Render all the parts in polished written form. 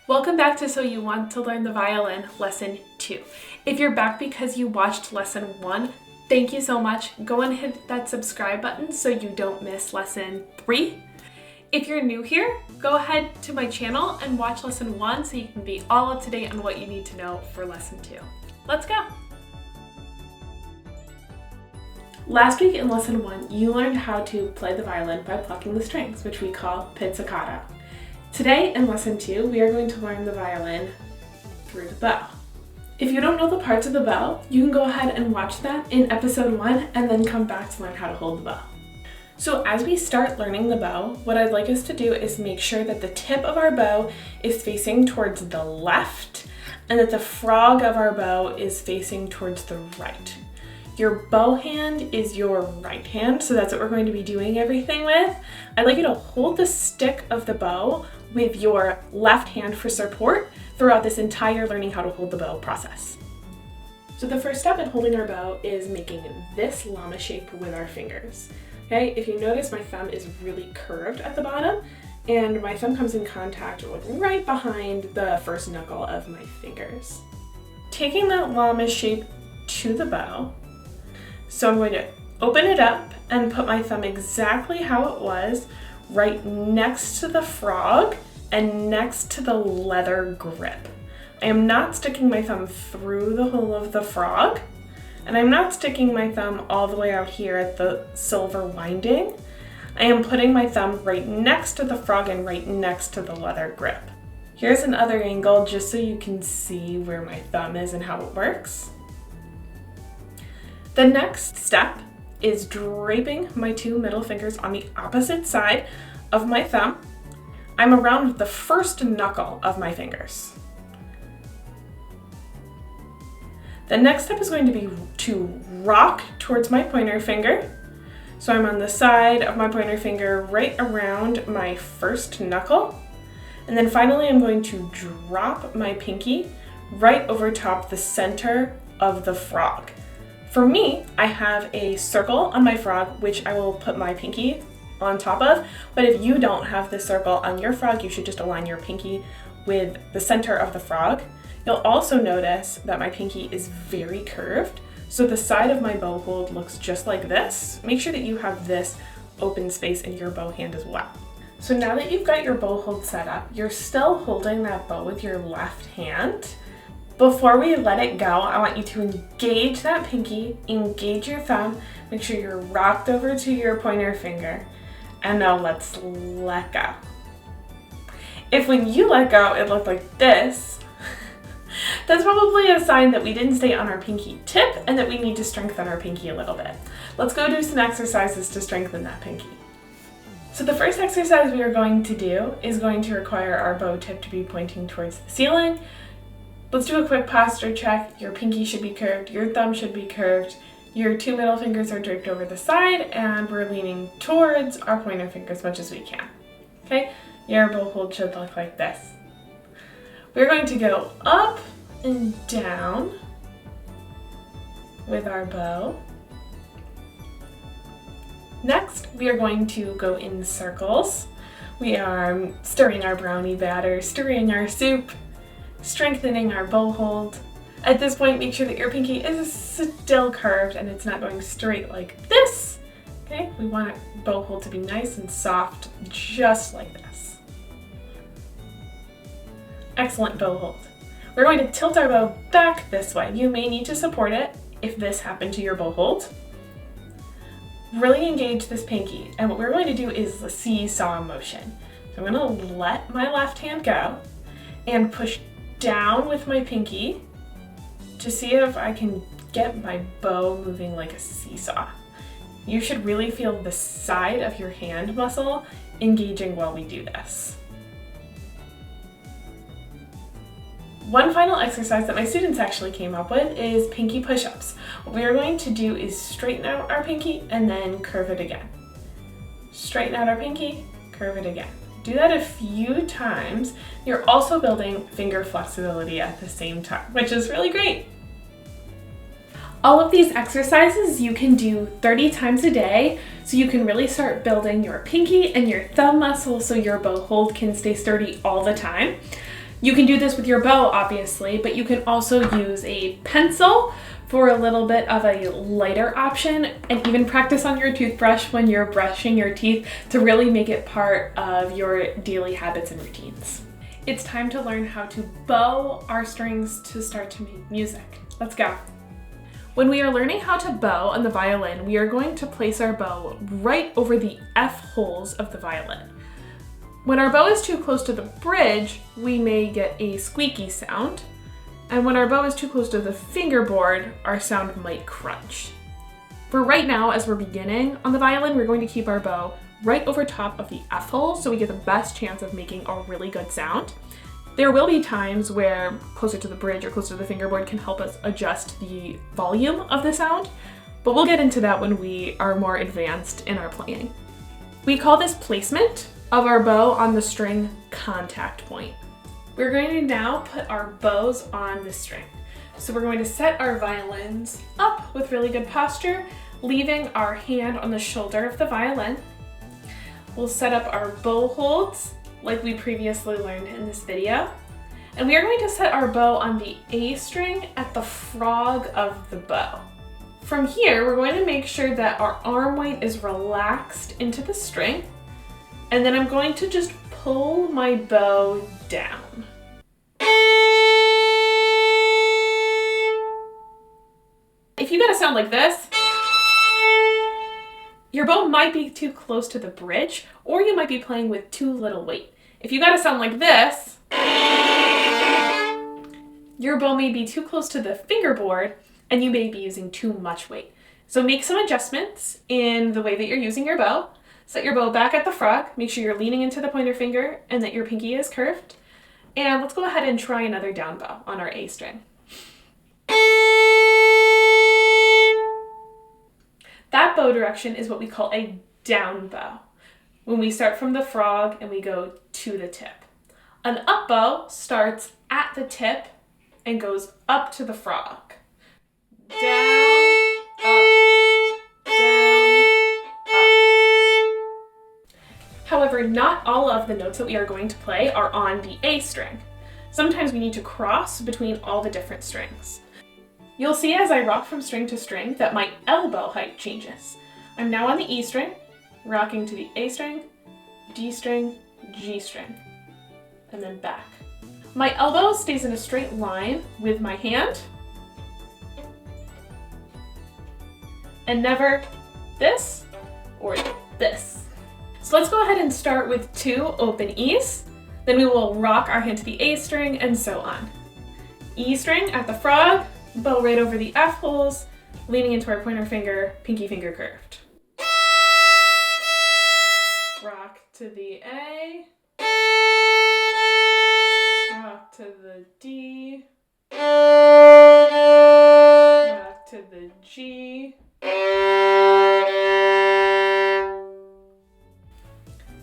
Welcome back to So You Want to Learn the Violin, Lesson 2. If you're back because you watched Lesson 1, thank you so much. Go and hit that subscribe button so you don't miss Lesson 3. If you're new here, go ahead to my channel and watch Lesson 1 so you can be all up to date on what you need to know for Lesson 2. Let's go! Last week in Lesson 1, you learned how to play the violin by plucking the strings, which we call pizzicato. Today in Lesson 2, we are going to learn the violin through the bow. If you don't know the parts of the bow, you can go ahead and watch that in episode 1 and then come back to learn how to hold the bow. So as we start learning the bow, what I'd like us to do is make sure that the tip of our bow is facing towards the left and that the frog of our bow is facing towards the right. Your bow hand is your right hand, so that's what we're going to be doing everything with. I'd like you to hold the stick of the bow with your left hand for support throughout this entire learning how to hold the bow process. So the first step in holding our bow is making this llama shape with our fingers. Okay, if you notice, my thumb is really curved at the bottom and my thumb comes in contact with right behind the first knuckle of my fingers. Taking that llama shape to the bow, so I'm going to open it up and put my thumb exactly how it was, right next to the frog and next to the leather grip. I am not sticking my thumb through the hole of the frog, and I'm not sticking my thumb all the way out here at the silver winding. I am putting my thumb right next to the frog and right next to the leather grip. Here's another angle just so you can see where my thumb is and how it works. The next step is draping my two middle fingers on the opposite side of my thumb. I'm around the first knuckle of my fingers. The next step is going to be to rock towards my pointer finger. So I'm on the side of my pointer finger right around my first knuckle. And then finally I'm going to drop my pinky right over top the center of the frog. For me, I have a circle on my frog, which I will put my pinky on top of, but if you don't have this circle on your frog, you should just align your pinky with the center of the frog. You'll also notice that my pinky is very curved, so the side of my bow hold looks just like this. Make sure that you have this open space in your bow hand as well. So now that you've got your bow hold set up, you're still holding that bow with your left hand. Before we let it go, I want you to engage that pinky, engage your thumb, make sure you're rocked over to your pointer finger, and now let's let go. If when you let go, it looked like this, that's probably a sign that we didn't stay on our pinky tip and that we need to strengthen our pinky a little bit. Let's go do some exercises to strengthen that pinky. So the first exercise we are going to do is going to require our bow tip to be pointing towards the ceiling. Let's do a quick posture check. Your pinky should be curved, your thumb should be curved, your two middle fingers are draped over the side, and we're leaning towards our pointer finger as much as we can. Okay, your bow hold should look like this. We're going to go up and down with our bow. Next, we are going to go in circles. We are stirring our brownie batter, stirring our soup, strengthening our bow hold. At this point, make sure that your pinky is still curved and it's not going straight like this. Okay, we want our bow hold to be nice and soft, just like this. Excellent bow hold. We're going to tilt our bow back this way. You may need to support it if this happened to your bow hold. Really engage this pinky, and what we're going to do is the seesaw motion. So I'm going to let my left hand go and push down with my pinky to see if I can get my bow moving like a seesaw. You should really feel the side of your hand muscle engaging while we do this. One final exercise that my students actually came up with is pinky push-ups. What we are going to do is straighten out our pinky and then curve it again. Straighten out our pinky, curve it again. Do that a few times. You're also building finger flexibility at the same time, which is really great. All of these exercises you can do 30 times a day, so you can really start building your pinky and your thumb muscle so your bow hold can stay sturdy all the time. You can do this with your bow, obviously, but you can also use a pencil for a little bit of a lighter option, and even practice on your toothbrush when you're brushing your teeth to really make it part of your daily habits and routines. It's time to learn how to bow our strings to start to make music. Let's go. When we are learning how to bow on the violin, we are going to place our bow right over the F holes of the violin. When our bow is too close to the bridge, we may get a squeaky sound. And when our bow is too close to the fingerboard, our sound might crunch. For right now, as we're beginning on the violin, we're going to keep our bow right over top of the F hole so we get the best chance of making a really good sound. There will be times where closer to the bridge or closer to the fingerboard can help us adjust the volume of the sound, but we'll get into that when we are more advanced in our playing. We call this placement of our bow on the string contact point. We're going to now put our bows on the string. So we're going to set our violins up with really good posture, leaving our hand on the shoulder of the violin. We'll set up our bow holds like we previously learned in this video. And we are going to set our bow on the A string at the frog of the bow. From here, we're going to make sure that our arm weight is relaxed into the string. And then I'm going to just pull my bow down. If you get a sound like this, your bow might be too close to the bridge, or you might be playing with too little weight. If you got a sound like this, your bow may be too close to the fingerboard, and you may be using too much weight. So make some adjustments in the way that you're using your bow. Set your bow back at the frog, make sure you're leaning into the pointer finger and that your pinky is curved. And let's go ahead and try another down bow on our A string. That bow direction is what we call a down bow, when we start from the frog and we go to the tip. An up bow starts at the tip and goes up to the frog. Down, up, down, up. However, not all of the notes that we are going to play are on the A string. Sometimes we need to cross between all the different strings. You'll see as I rock from string to string that my elbow height changes. I'm now on the E string, rocking to the A string, D string, G string, and then back. My elbow stays in a straight line with my hand, and never this or this. So let's go ahead and start with 2 open E's. Then we will rock our hand to the A string and so on. E string at the frog, bow right over the F holes, leaning into our pointer finger, pinky finger curved. Rock to the A, rock to the D, rock to the G.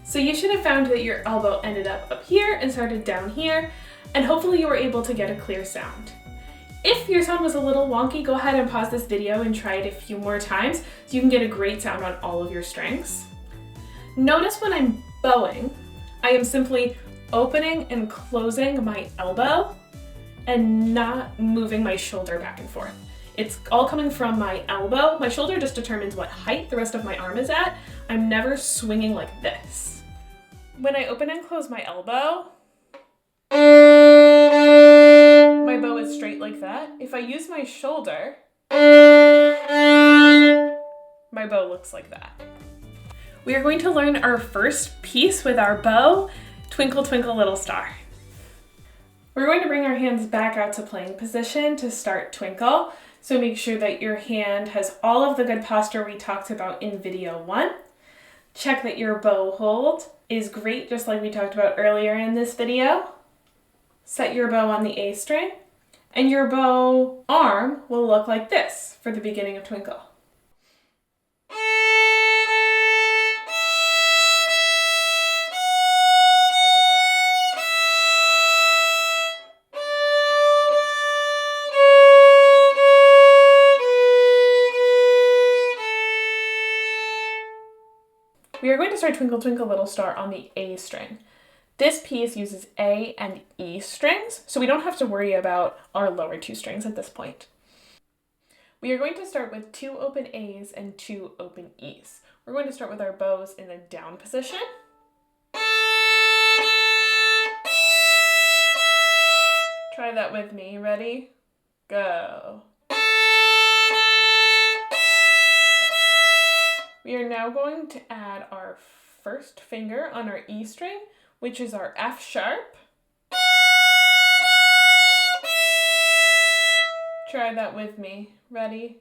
So you should have found that your elbow ended up here and started down here, and hopefully you were able to get a clear sound. If your sound was a little wonky, go ahead and pause this video and try it a few more times so you can get a great sound on all of your strings. Notice when I'm bowing, I am simply opening and closing my elbow and not moving my shoulder back and forth. It's all coming from my elbow. My shoulder just determines what height the rest of my arm is at. I'm never swinging like this. When I open and close my elbow, my bow is straight like that. If I use my shoulder, my bow looks like that. We are going to learn our first piece with our bow, Twinkle Twinkle Little Star. We're going to bring our hands back out to playing position to start Twinkle. So make sure that your hand has all of the good posture we talked about in video 1. Check that your bow hold is great, just like we talked about earlier in this video. Set your bow on the A string, and your bow arm will look like this for the beginning of Twinkle. We are going to start Twinkle Twinkle Little Star on the A string. This piece uses A and E strings, so we don't have to worry about our lower two strings at this point. We are going to start with 2 open A's and 2 open E's. We're going to start with our bows in a down position. Try that with me. Ready? Go. We are now going to add our first finger on our E string, which is our F sharp. Try that with me. Ready?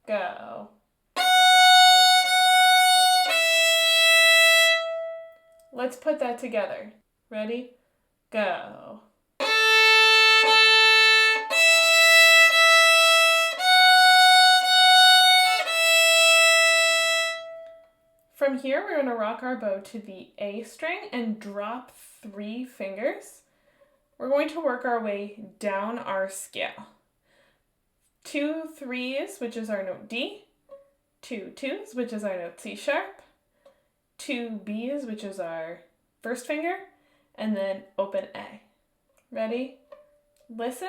Go. Let's put that together. Ready? Go. From here, we're going to rock our bow to the A string and drop 3 fingers. We're going to work our way down our scale. 2 3s, which is our note D, 2 2s, which is our note C sharp, 2 B's, which is our first finger, and then open A. Ready? Listen.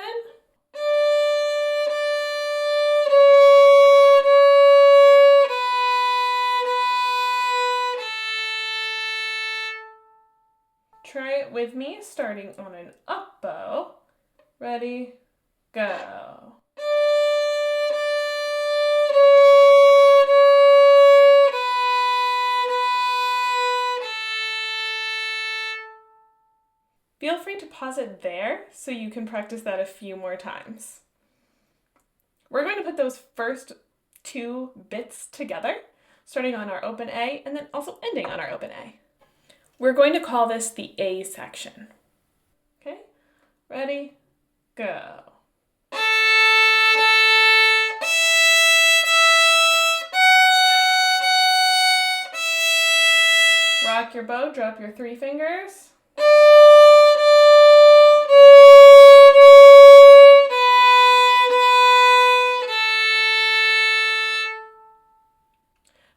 Try it with me, starting on an up bow. Ready? Go. Feel free to pause it there so you can practice that a few more times. We're going to put those first 2 bits together, starting on our open A and then also ending on our open A. We're going to call this the A section. Okay, ready, go. Rock your bow, drop your 3 fingers.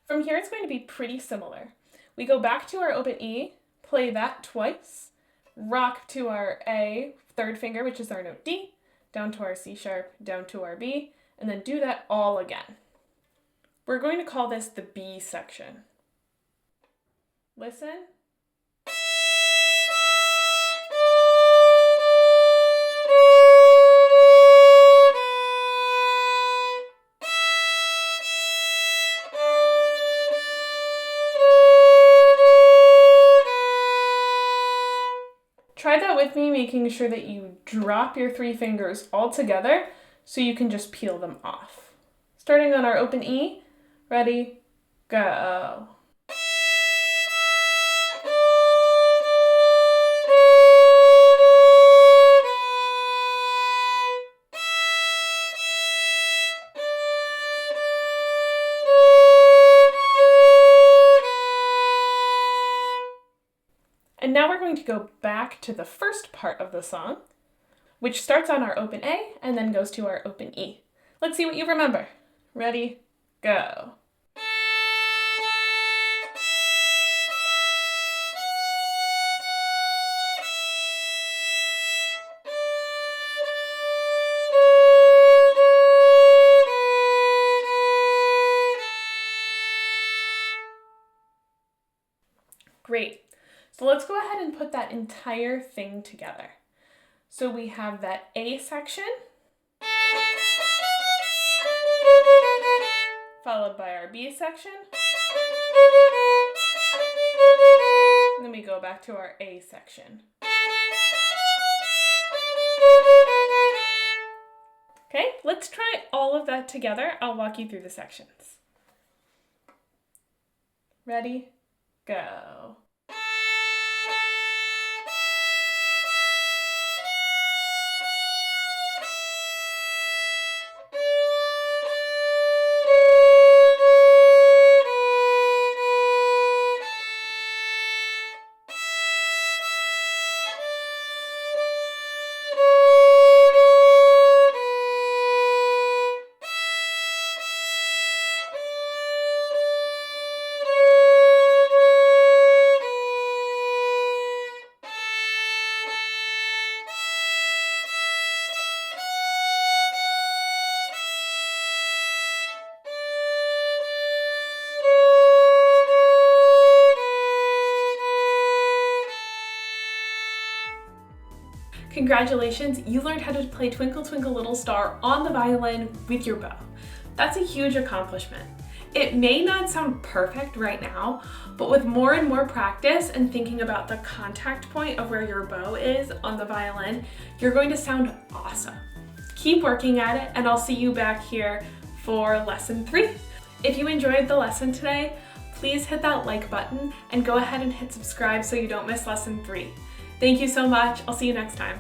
From here, it's going to be pretty similar. We go back to our open E, play that twice, rock to our A, third finger, which is our note D, down to our C sharp, down to our B, and then do that all again. We're going to call this the B section. Listen. Try that with me, making sure that you drop your 3 fingers all together so you can just peel them off. Starting on our open E, ready, go. And now we're going to go back to the first part of the song, which starts on our open A and then goes to our open E. Let's see what you remember. Ready, go. Great. So let's go ahead and put that entire thing together. So we have that A section, followed by our B section, and then we go back to our A section. Okay, let's try all of that together. I'll walk you through the sections. Ready? Go. Congratulations, you learned how to play Twinkle Twinkle Little Star on the violin with your bow. That's a huge accomplishment. It may not sound perfect right now, but with more and more practice and thinking about the contact point of where your bow is on the violin, you're going to sound awesome. Keep working at it, and I'll see you back here for lesson 3. If you enjoyed the lesson today, please hit that like button and go ahead and hit subscribe so you don't miss lesson 3. Thank you so much. I'll see you next time.